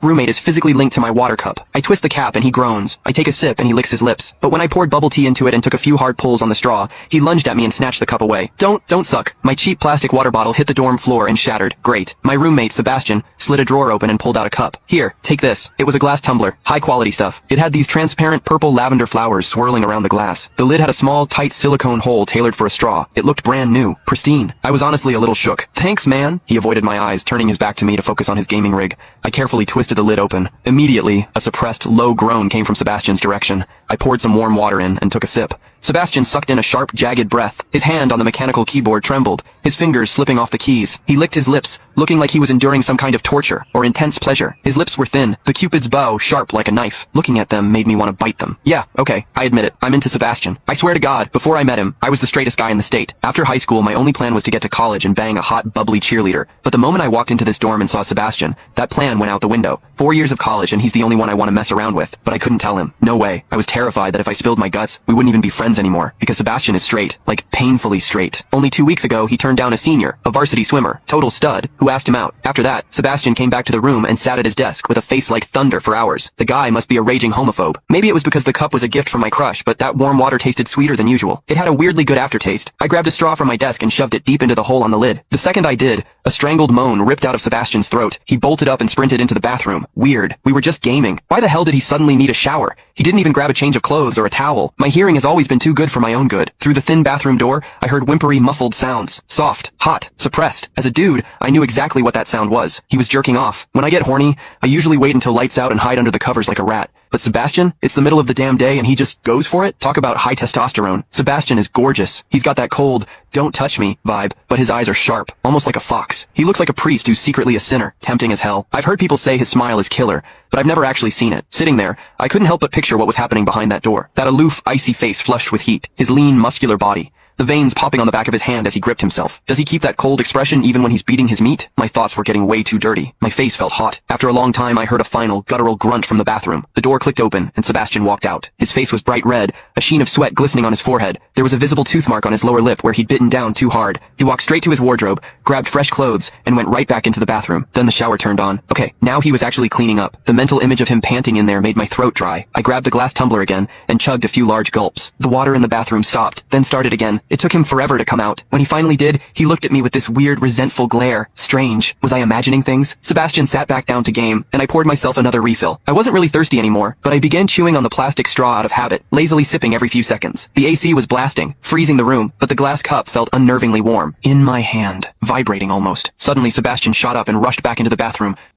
roommate is physically linked to my water cup. I twist the cap and he groans. I take a sip and he licks his lips. But when I poured bubble tea into it and took a few hard pulls on the straw, he lunged at me and snatched the cup away. Don't suck. My cheap plastic water bottle hit the dorm floor and shattered. Great. My roommate, Sebastian, slid a drawer open and pulled out a cup. Here, take this. It was a glass tumbler. High quality stuff. It had these transparent purple lavender flowers swirling around the glass. The lid had a small, tight silicone hole tailored for a straw. It looked brand new. Pristine. I was honestly a little shook. Thanks, man. He avoided my eyes, turning his back to me to focus on his gaming rig. I carefully twisted the lid open. Immediately, a suppressed, low groan came from Sebastian's direction. I poured some warm water in and took a sip. Sebastian sucked in a sharp, jagged breath. His hand on the mechanical keyboard trembled, his fingers slipping off the keys. He licked his lips, looking like he was enduring some kind of torture or intense pleasure. His lips were thin, the Cupid's bow sharp like a knife. Looking at them made me want to bite them. Yeah, okay, I admit it. I'm into Sebastian. I swear to God, before I met him, I was the straightest guy in the state. After high school, my only plan was to get to college and bang a hot, bubbly cheerleader. But the moment I walked into this dorm and saw Sebastian, that plan went out the window. 4 years of college and he's the only one I want to mess around with. But I couldn't tell him. No way. I was terrified that if I spilled my guts, we wouldn't even be friends anymore. Because Sebastian is straight. Like, painfully straight. Only 2 weeks ago, he turned down a senior, a varsity swimmer, total stud, who asked him out. After that, Sebastian came back to the room and sat at his desk with a face like thunder for hours. The guy must be a raging homophobe. Maybe it was because the cup was a gift from my crush, but that warm water tasted sweeter than usual. It had a weirdly good aftertaste. I grabbed a straw from my desk and shoved it deep into the hole on the lid. The second I did, a strangled moan ripped out of Sebastian's throat. He bolted up and sprinted into the bathroom. Weird. We were just gaming. Why the hell did he suddenly need a shower? He didn't even grab a change of clothes or a towel. My hearing has always been too good for my own good. Through the thin bathroom door, I heard whimpery, muffled sounds. Soft, hot, suppressed. As a dude, I knew exactly what that sound was. He was jerking off. When I get horny, I usually wait until lights out and hide under the covers like a rat. But Sebastian, it's the middle of the damn day and he just goes for it? Talk about high testosterone. Sebastian is gorgeous. He's got that cold, don't touch me vibe, but his eyes are sharp, almost like a fox. He looks like a priest who's secretly a sinner, tempting as hell. I've heard people say his smile is killer, but I've never actually seen it. Sitting there, I couldn't help but picture what was happening behind that door. That aloof, icy face flushed with heat, his lean, muscular body, the veins popping on the back of his hand as he gripped himself. Does he keep that cold expression even when he's beating his meat? My thoughts were getting way too dirty. My face felt hot. After a long time, I heard a final, guttural grunt from the bathroom. The door clicked open, and Sebastian walked out. His face was bright red, a sheen of sweat glistening on his forehead. There was a visible tooth mark on his lower lip where he'd bitten down too hard. He walked straight to his wardrobe, grabbed fresh clothes, and went right back into the bathroom. Then the shower turned on. Okay, now he was actually cleaning up. The mental image of him panting in there made my throat dry. I grabbed the glass tumbler again, and chugged a few large gulps. The water in the bathroom stopped, then started again. It took him forever to come out. When he finally did, he looked at me with this weird, resentful glare. Strange. Was I imagining things? Sebastian sat back down to game, and I poured myself another refill. I wasn't really thirsty anymore, but I began chewing on the plastic straw out of habit, lazily sipping every few seconds. The AC was blasting, freezing the room, but the glass cup felt unnervingly warm. In my hand. Vibrating almost. Suddenly, Sebastian shot up and rushed back into the bathroom.